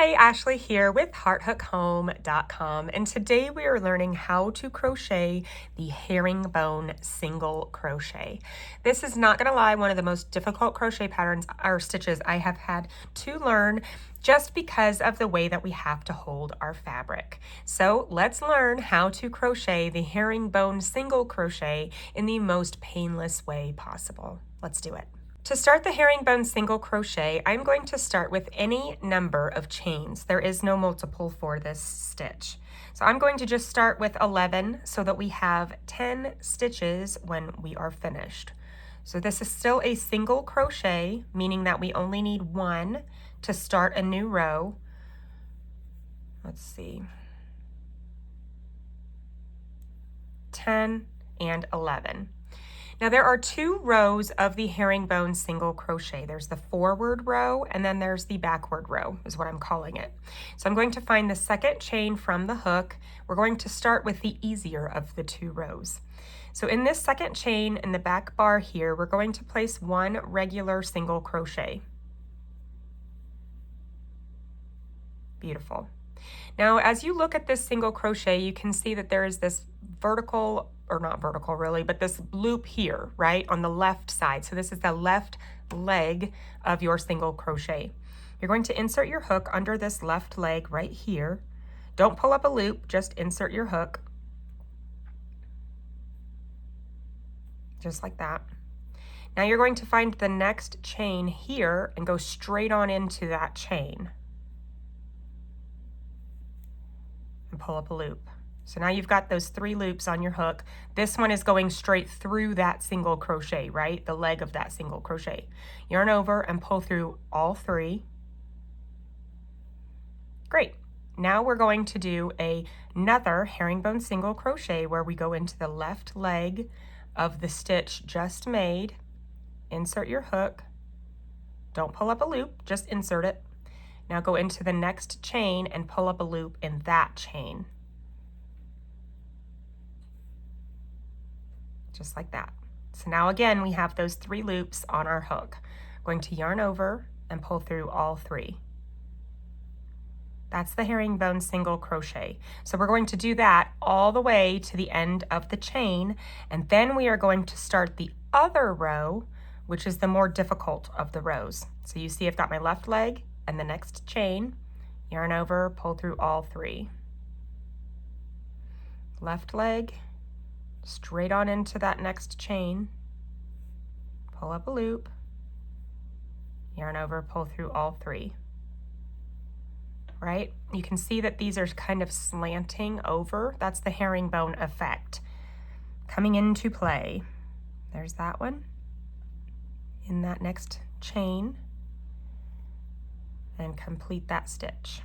Hi, Ashley here with hearthookhome.com, and today we are learning how to crochet the herringbone single crochet. This is, not gonna lie, one of the most difficult crochet patterns or stitches I have had to learn, just because of the way that we have to hold our fabric. So let's learn how to crochet the herringbone single crochet in the most painless way possible. Let's do it. To start the herringbone single crochet, I'm going to start with any number of chains. There is no multiple for this stitch. So I'm going to just start with 11 so that we have 10 stitches when we are finished. So this is still a single crochet, meaning that we only need one to start a new row. Let's see. 10 and 11. Now there are two rows of the herringbone single crochet. There's the forward row and then there's the backward row, is what I'm calling it. So I'm going to find the second chain from the hook. We're going to start with the easier of the two rows. So in this second chain in the back bar here, we're going to place one regular single crochet. Beautiful. Now as you look at this single crochet, you can see that there is this vertical, or not vertical really, but this loop here, right, on the left side. So this is the left leg of your single crochet. You're going to insert your hook under this left leg right here. Don't pull up a loop, just insert your hook. Just like that. Now you're going to find the next chain here and go straight on into that chain. And pull up a loop. So now you've got those 3 loops on your hook. This one is going straight through that single crochet, right? The leg of that single crochet. Yarn over and pull through all 3. Great. Now we're going to do another herringbone single crochet where we go into the left leg of the stitch just made. Insert your hook. Don't pull up a loop, just insert it. Now go into the next chain and pull up a loop in that chain. Just like that. So now again, we have those 3 loops on our hook. Going to yarn over and pull through all 3. That's the herringbone single crochet. So we're going to do that all the way to the end of the chain, and then we are going to start the other row, which is the more difficult of the rows. So you see I've got my left leg and the next chain, yarn over, pull through all 3. Left leg, straight on into that next chain, pull up a loop, yarn over, pull through all 3. Right? You can see that these are kind of slanting over. That's the herringbone effect coming into play. There's that one in that next chain, and complete that stitch.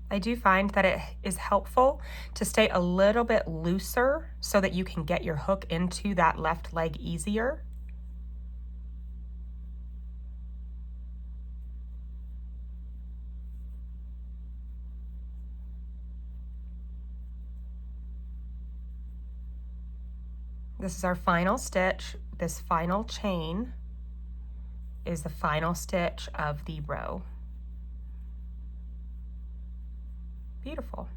I do find that it is helpful to stay a little bit looser so that you can get your hook into that left leg easier. This is our final stitch. This final chain is the final stitch of the row. Beautiful.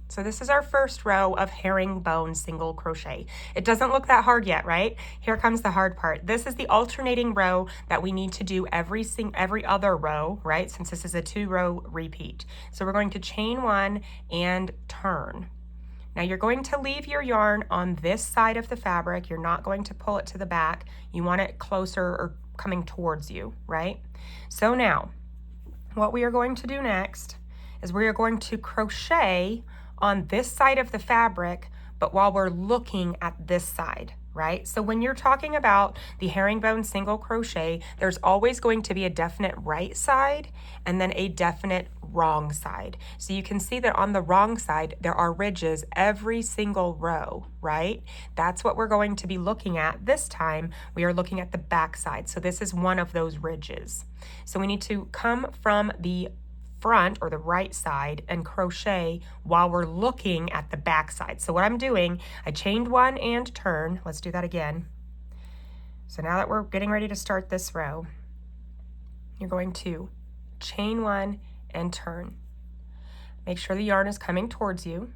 So this is our first row of herringbone single crochet. It doesn't look that hard yet, right? Here comes the hard part. This is the alternating row that we need to do every other row, right? Since this is a 2-row repeat. So we're going to chain 1 and turn. Now you're going to leave your yarn on this side of the fabric. You're not going to pull it to the back. You want it closer or coming towards you, right? So now, what we are going to do next is we are going to crochet on this side of the fabric, but while we're looking at this side, right? So when you're talking about the herringbone single crochet, there's always going to be a definite right side and then a definite wrong side. So you can see that on the wrong side, there are ridges every single row, right? That's what we're going to be looking at this time. We are looking at the back side. So this is one of those ridges. So we need to come from the front or the right side and crochet while we're looking at the back side. So what I'm doing, I chained one and turn. Let's do that again. So now that we're getting ready to start this row, you're going to chain one and turn. Make sure the yarn is coming towards you.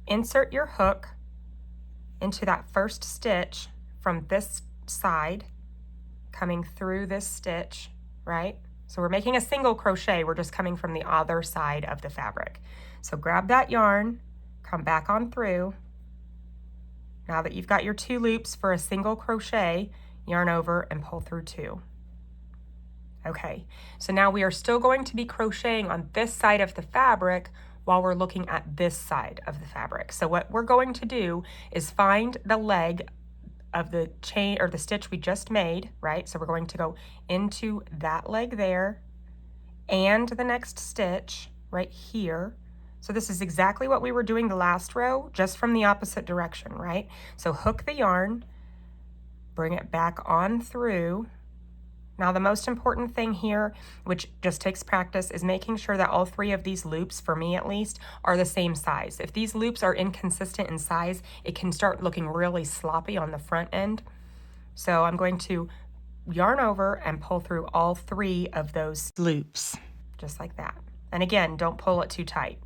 Insert your hook into that first stitch from this side, coming through this stitch, right? So we're making a single crochet, we're just coming from the other side of the fabric. So grab that yarn, come back on through. Now that you've got your 2 loops for a single crochet, yarn over and pull through 2. Okay, so now we are still going to be crocheting on this side of the fabric while we're looking at this side of the fabric. So what we're going to do is find the leg of the chain or the stitch we just made, right? So we're going to go into that leg there and the next stitch right here. So this is exactly what we were doing the last row, just from the opposite direction, right? So hook the yarn, bring it back on through. Now the most important thing here, which just takes practice, is making sure that all 3 of these loops, for me at least, are the same size. If these loops are inconsistent in size, it can start looking really sloppy on the front end. So I'm going to yarn over and pull through all 3 of those loops, just like that. And again, don't pull it too tight.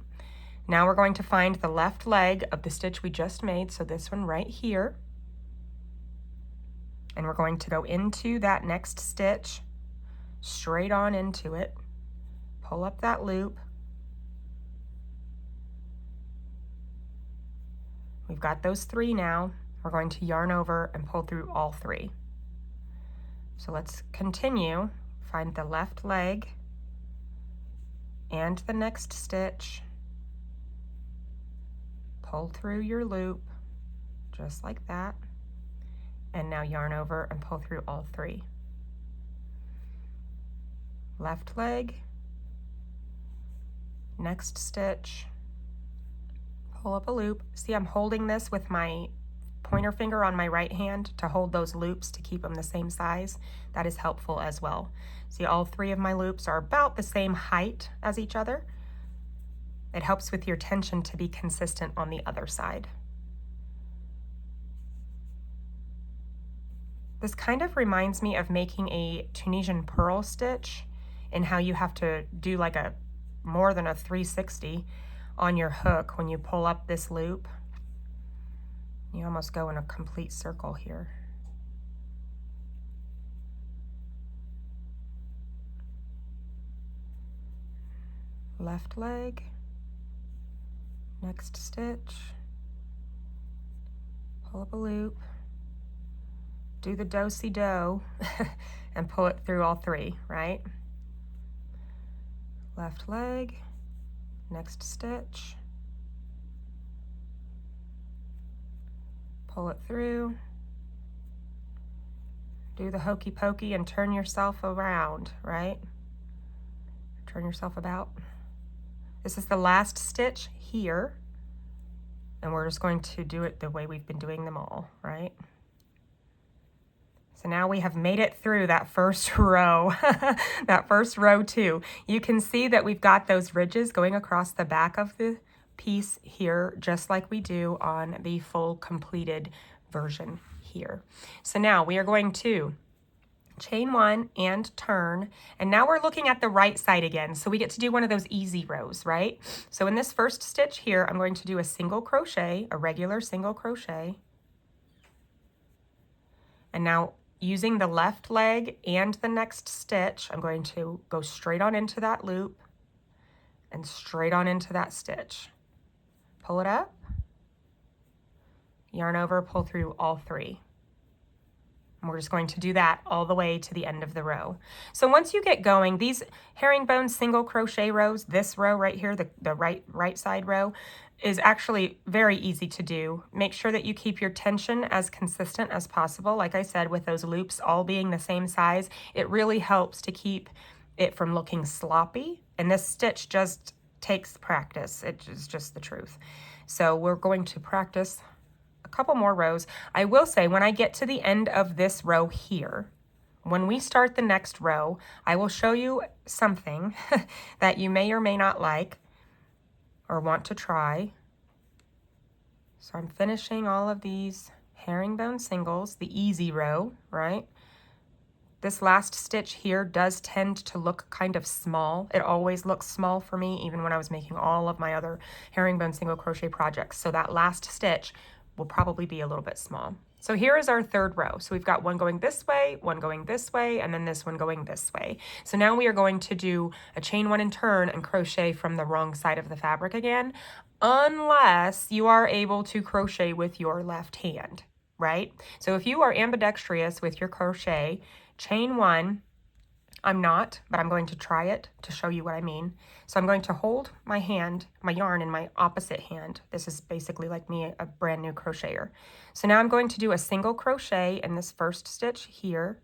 Now we're going to find the left leg of the stitch we just made, so this one right here. And we're going to go into that next stitch, straight on into it, pull up that loop. We've got those 3 now. We're going to yarn over and pull through all 3. So let's continue. Find the left leg and the next stitch, pull through your loop, just like that. And now yarn over and pull through all 3. Left leg, next stitch, pull up a loop. See, I'm holding this with my pointer finger on my right hand to hold those loops to keep them the same size. That is helpful as well. See, all 3 of my loops are about the same height as each other. It helps with your tension to be consistent on the other side. This kind of reminds me of making a Tunisian purl stitch and how you have to do like a more than a 360 on your hook when you pull up this loop. You almost go in a complete circle here. Left leg, next stitch, pull up a loop. Do the do-si-do and pull it through all 3, right? Left leg, next stitch, pull it through, do the hokey pokey and turn yourself around, right? Turn yourself about. This is the last stitch here, and we're just going to do it the way we've been doing them all, right? So now we have made it through that first row, that first row too. You can see that we've got those ridges going across the back of the piece here, just like we do on the full completed version here. So now we are going to chain 1 and turn, and now we're looking at the right side again. So we get to do one of those easy rows, right? So in this first stitch here, I'm going to do a single crochet, a regular single crochet. And now using the left leg and the next stitch, I'm going to go straight on into that loop and straight on into that stitch. Pull it up, yarn over, pull through all 3. And we're just going to do that all the way to the end of the row. So once you get going, these herringbone single crochet rows, this row right here, the right side row, is actually very easy to do. Make sure that you keep your tension as consistent as possible. Like I said, with those loops all being the same size, it really helps to keep it from looking sloppy. And this stitch just takes practice. It is just the truth. So we're going to practice a couple more rows. I will say when I get to the end of this row here, When we start the next row, I will show you something that you may or may not like or want to try. So I'm finishing all of these herringbone singles, the easy row, right? This last stitch here does tend to look kind of small. It always looks small for me, even when I was making all of my other herringbone single crochet projects. So that last stitch will probably be a little bit small. So here is our third row. So we've got one going this way, one going this way, and then this one going this way. So now we are going to do a chain one and turn and crochet from the wrong side of the fabric again, unless you are able to crochet with your left hand, right? So if you are ambidextrous with your crochet, chain one, I'm not, but I'm going to try it to show you what I mean. So I'm going to hold my hand, my yarn in my opposite hand. This is basically like me, a brand new crocheter. So now I'm going to do a single crochet in this first stitch here.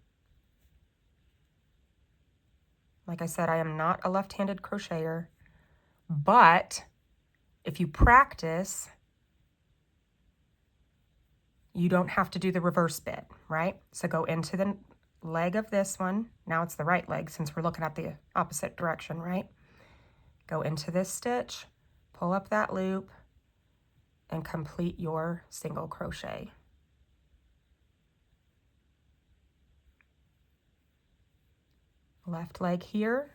Like I said, I am not a left-handed crocheter, but if you practice, you don't have to do the reverse bit, right? So go into the leg of this one. Now it's the right leg since we're looking at the opposite direction, right? Go into this stitch, pull up that loop, and complete your single crochet. Left leg here.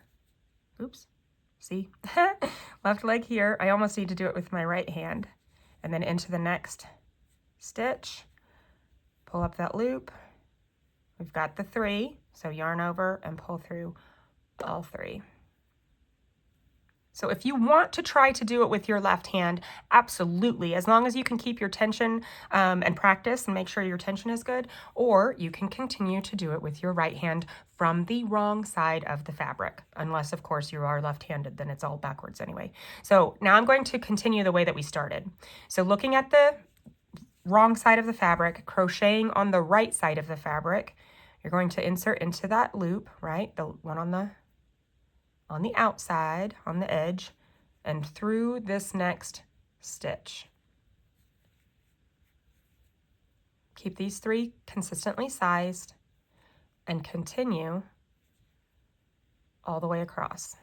Oops, see? Left leg here. I almost need to do it with my right hand. And then into the next stitch, pull up that loop. We've got the 3, so yarn over and pull through all 3. So if you want to try to do it with your left hand, absolutely, as long as you can keep your tension and practice and make sure your tension is good, or you can continue to do it with your right hand from the wrong side of the fabric, unless of course you are left-handed, then it's all backwards anyway. So now I'm going to continue the way that we started. So looking at the wrong side of the fabric, crocheting on the right side of the fabric, you're going to insert into that loop, right? The one on the outside, on the edge, and through this next stitch. Keep these 3 consistently sized and continue all the way across.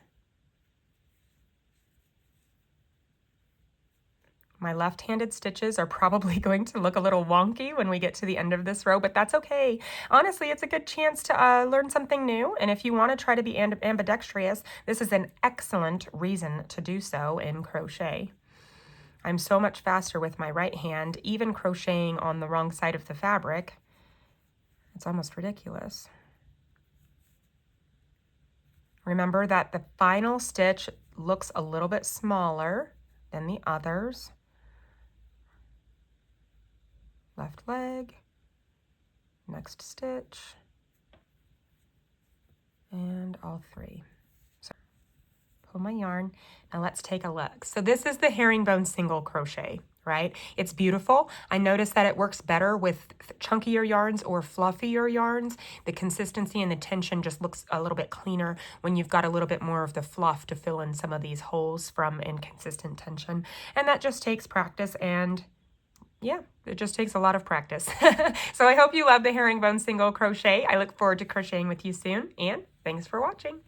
My left-handed stitches are probably going to look a little wonky when we get to the end of this row, but that's okay. Honestly, it's a good chance to learn something new, and if you want to try to be ambidextrous, this is an excellent reason to do so in crochet. I'm so much faster with my right hand, even crocheting on the wrong side of the fabric. It's almost ridiculous. Remember that the final stitch looks a little bit smaller than the others. Left leg, next stitch, and all 3. So pull my yarn. Now let's take a look. So this is the herringbone single crochet, right? It's beautiful. I noticed that it works better with chunkier yarns or fluffier yarns. The consistency and the tension just looks a little bit cleaner when you've got a little bit more of the fluff to fill in some of these holes from inconsistent tension. And that just takes practice, and yeah, it just takes a lot of practice. So I hope you love the herringbone single crochet. I look forward to crocheting with you soon, and thanks for watching.